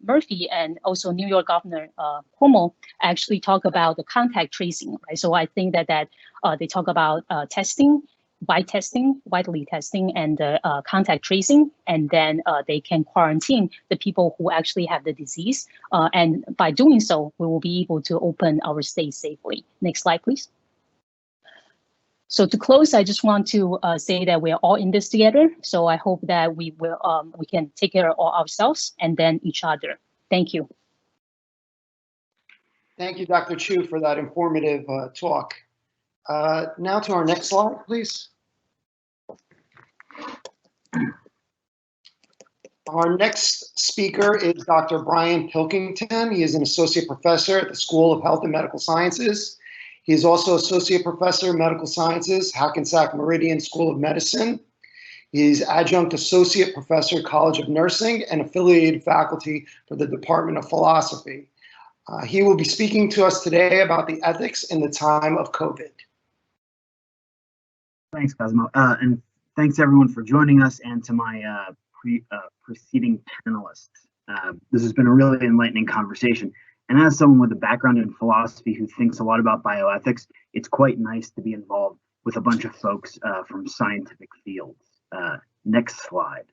S6: Murphy and also New York Governor Cuomo actually talk about the contact tracing, right? So I think that they talk about testing, widely testing, and contact tracing, and then they can quarantine the people who actually have the disease. And by doing so, we will be able to open our state safely. Next slide, please. So to close, I just want to say that we're all in this together. So I hope that we can take care of ourselves and then each other. Thank you.
S1: Thank you, Dr. Chu, for that informative talk. Now to our next slide, please. Our next speaker is Dr. Bryan Pilkington. He is an associate professor at the School of Health and Medical Sciences. He is also associate professor of medical sciences, Hackensack Meridian School of Medicine. He is adjunct associate professor, College of Nursing, and affiliated faculty for the Department of Philosophy. He will be speaking to us today about the ethics in the time of COVID.
S7: Thanks, Cosimo. And thanks everyone for joining us, and to my preceding panelists. This has been a really enlightening conversation. And as someone with a background in philosophy who thinks a lot about bioethics, it's quite nice to be involved with a bunch of folks from scientific fields. Next slide.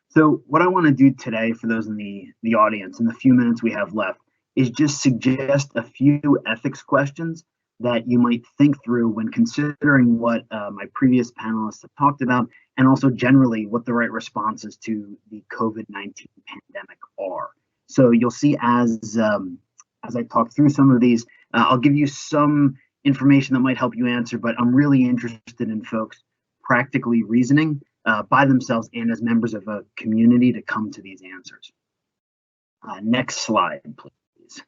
S7: So what I want to do today for those in the audience, in the few minutes we have left, is just suggest a few ethics questions that you might think through when considering what my previous panelists have talked about, and also generally what the right responses to the COVID-19 pandemic are. So you'll see as I talk through some of these, I'll give you some information that might help you answer, but I'm really interested in folks practically reasoning by themselves and as members of a community to come to these answers. Next slide, please.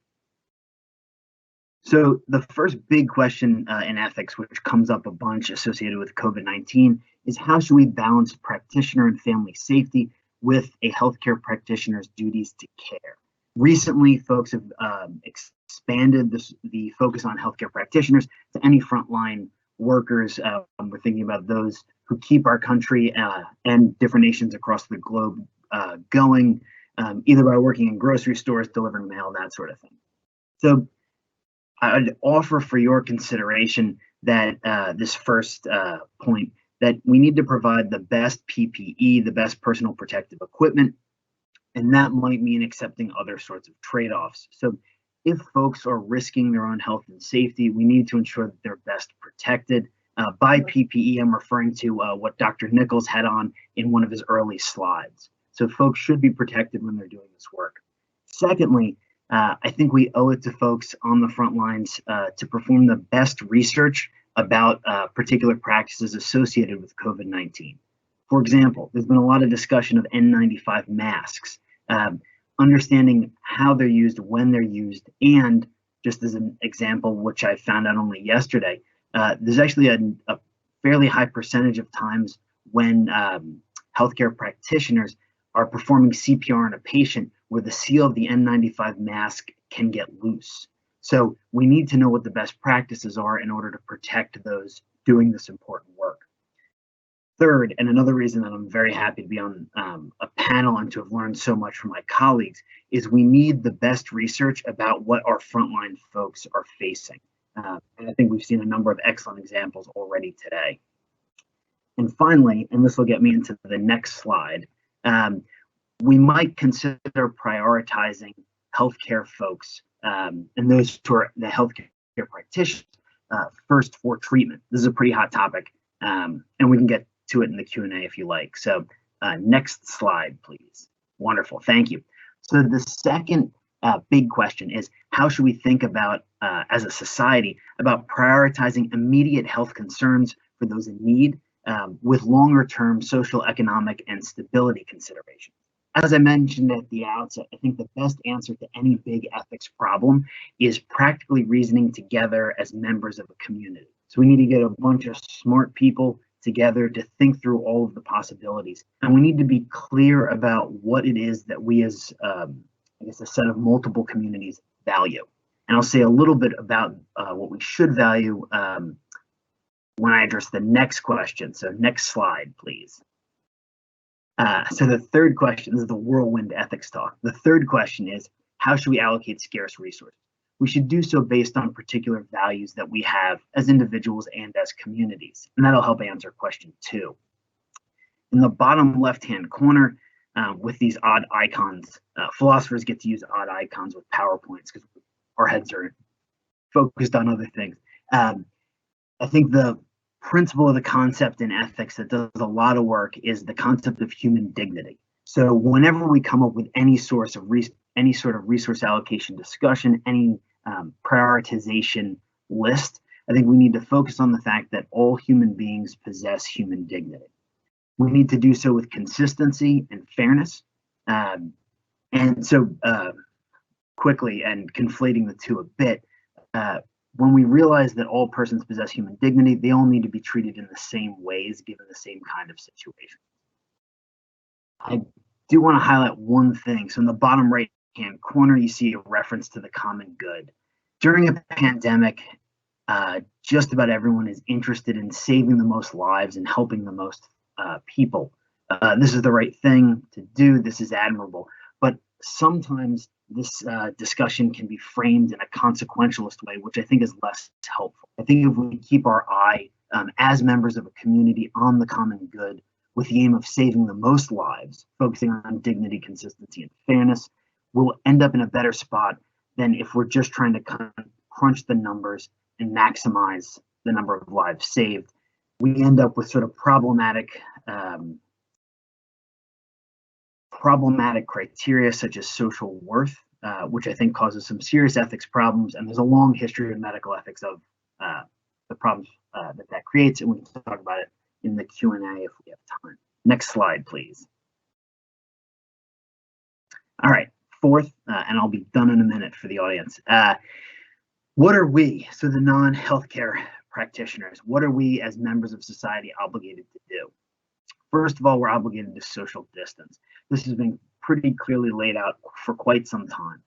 S7: So the first big question in ethics, which comes up a bunch associated with COVID-19, is how should we balance practitioner and family safety with a healthcare practitioner's duties to care? Recently, folks have expanded the focus on healthcare practitioners to any frontline workers. We're thinking about those who keep our country and different nations across the globe going, either by working in grocery stores, delivering mail, that sort of thing. So I'd offer for your consideration that this first point, that we need to provide the best PPE, the best personal protective equipment, and that might mean accepting other sorts of trade-offs. So if folks are risking their own health and safety, we need to ensure that they're best protected. By PPE, I'm referring to what Dr. Nichols had on in one of his early slides. So folks should be protected when they're doing this work. Secondly, I think we owe it to folks on the front lines to perform the best research about particular practices associated with COVID-19. For example, there's been a lot of discussion of N95 masks, understanding how they're used, when they're used, and just as an example, which I found out only yesterday, there's actually a fairly high percentage of times when healthcare practitioners are performing CPR on a patient where the seal of the N95 mask can get loose. So we need to know what the best practices are in order to protect those doing this important work. Third, and another reason that I'm very happy to be on a panel and to have learned so much from my colleagues, is we need the best research about what our frontline folks are facing. And I think we've seen a number of excellent examples already today. And finally, and this will get me into the next slide, we might consider prioritizing healthcare folks and those who are the healthcare practitioners first for treatment. This is a pretty hot topic, and we can get to it in the Q&A if you like. So next slide, please. Wonderful, thank you. So the second big question is, how should we think about, as a society, about prioritizing immediate health concerns for those in need with longer term social, economic, and stability considerations? As I mentioned at the outset, I think the best answer to any big ethics problem is practically reasoning together as members of a community. So we need to get a bunch of smart people together to think through all of the possibilities. And we need to be clear about what it is that we as, I guess, a set of multiple communities value. And I'll say a little bit about what we should value when I address the next question. So next slide, please. So the third question, this is the whirlwind ethics talk. The third question is, how should we allocate scarce resources? We should do so based on particular values that we have as individuals and as communities. And that'll help answer question 2. In the bottom left-hand corner, with these odd icons, philosophers get to use odd icons with PowerPoints because our heads are focused on other things. I think the principle of the concept in ethics that does a lot of work is the concept of human dignity. So whenever we come up with any sort of resource allocation discussion, any prioritization list, I think we need to focus on the fact that all human beings possess human dignity. We need to do so with consistency and fairness. And so quickly, and conflating the two a bit, when we realize that all persons possess human dignity, they all need to be treated in the same ways, given the same kind of situation. I do want to highlight one thing. So in the bottom right-hand corner, you see a reference to the common good. During a pandemic, just about everyone is interested in saving the most lives and helping the most people. This is the right thing to do. This is admirable. But sometimes this discussion can be framed in a consequentialist way, which I think is less helpful. I think if we keep our eye as members of a community on the common good with the aim of saving the most lives, focusing on dignity, consistency, and fairness, we'll end up in a better spot than if we're just trying to crunch the numbers and maximize the number of lives saved. We end up with sort of problematic criteria such as social worth, which I think causes some serious ethics problems. And there's a long history of medical ethics of the problems that creates, and we can talk about it in the Q&A if we have time. Next slide, please. All right, fourth, and I'll be done in a minute for the audience. What are we, so the non-healthcare practitioners, what are we as members of society obligated to do? First of all, we're obligated to social distance. This has been pretty clearly laid out for quite some time.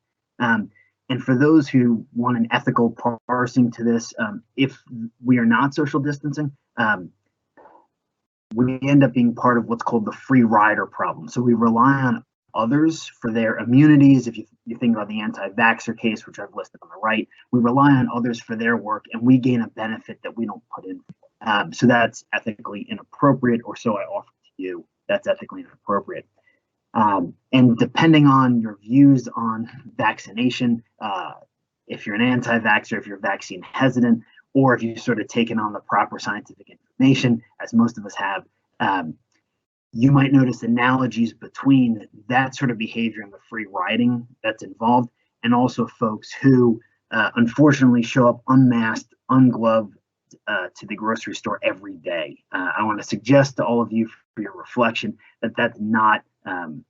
S7: And for those who want an ethical parsing to this, if we are not social distancing, we end up being part of what's called the free rider problem. So we rely on others for their immunities. If you think about the anti-vaxxer case, which I've listed on the right, we rely on others for their work, and we gain a benefit that we don't put in for. So that's ethically inappropriate, or so I offer to you. That's ethically inappropriate. And depending on your views on vaccination, if you're an anti-vaxxer, if you're vaccine hesitant, or if you've sort of taken on the proper scientific information, as most of us have, you might notice analogies between that sort of behavior and the free riding that's involved, and also folks who unfortunately show up unmasked, ungloved to the grocery store every day. I want to suggest to all of you for your reflection that that's not an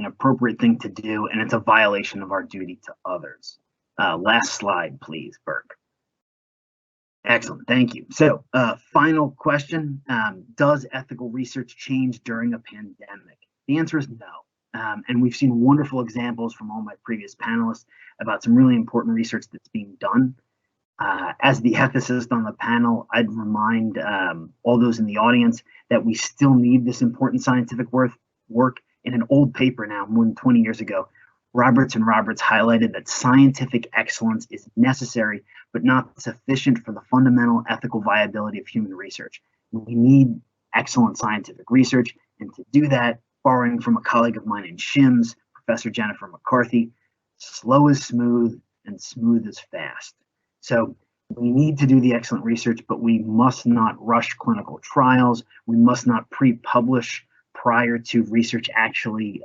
S7: appropriate thing to do, and it's a violation of our duty to others. Last slide, please, Burke. Excellent, thank you. So final question, does ethical research change during a pandemic? The answer is no. And we've seen wonderful examples from all my previous panelists about some really important research that's being done. As the ethicist on the panel, I'd remind all those in the audience that we still need this important scientific work. In an old paper now, more than 20 years ago, Roberts and Roberts highlighted that scientific excellence is necessary, but not sufficient for the fundamental ethical viability of human research. We need excellent scientific research, and to do that, borrowing from a colleague of mine in SHIMS, Professor Jennifer McCarthy, slow is smooth and smooth is fast. So we need to do the excellent research, but we must not rush clinical trials. We must not pre-publish prior to research actually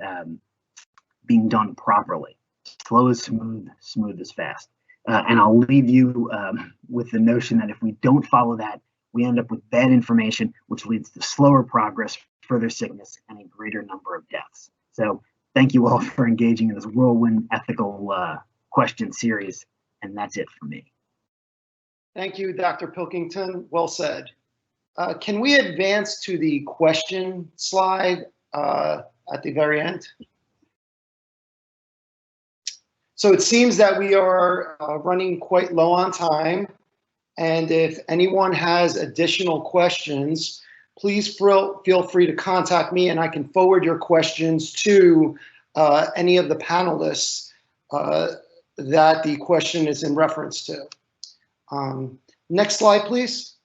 S7: being done properly. Slow is smooth, smooth is fast. And I'll leave you with the notion that if we don't follow that, we end up with bad information, which leads to slower progress, further sickness, and a greater number of deaths. So thank you all for engaging in this whirlwind ethical question series, and that's it for me.
S1: Thank you, Dr. Pilkington. Well said. Can we advance to the question slide at the very end? So it seems that we are running quite low on time. And if anyone has additional questions, please feel free to contact me and I can forward your questions to any of the panelists that the question is in reference to. Next slide, please.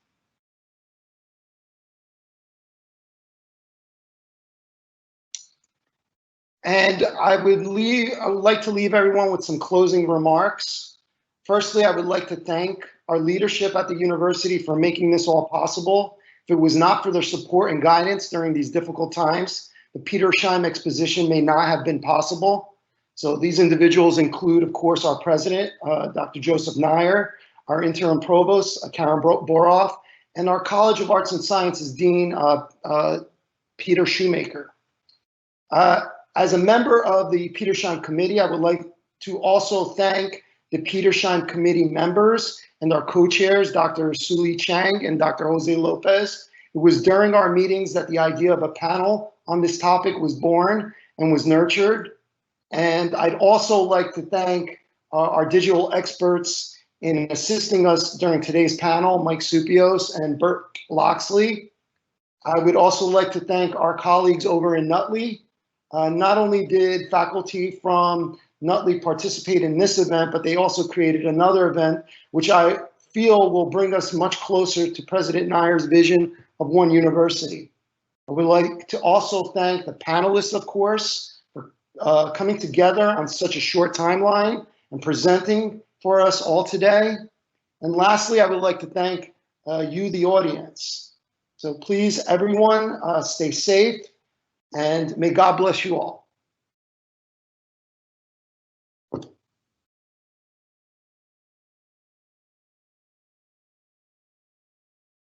S1: And I would like to leave everyone with some closing remarks. Firstly, I would like to thank our leadership at the university for making this all possible. If it was not for their support and guidance during these difficult times, the Petersheim exposition may not have been possible. So these individuals include, of course, our president, Dr. Joseph Nair, our interim provost, Karen Boroff, and our College of Arts and Sciences dean, Peter Shoemaker. As a member of the Petersheim committee, I would like to also thank the Petersheim committee members and our co-chairs, Dr. Sulie Chang and Dr. Jose Lopez. It was during our meetings that the idea of a panel on this topic was born and was nurtured. And I'd also like to thank our digital experts in assisting us during today's panel, Mike Supios and Bert Loxley. I would also like to thank our colleagues over in Nutley. Not only did faculty from Nutley participate in this event, but they also created another event, which I feel will bring us much closer to President Nair's vision of one university. I would like to also thank the panelists, of course, for coming together on such a short timeline and presenting for us all today. And lastly, I would like to thank you, the audience. So please, everyone, stay safe. And may God bless you all.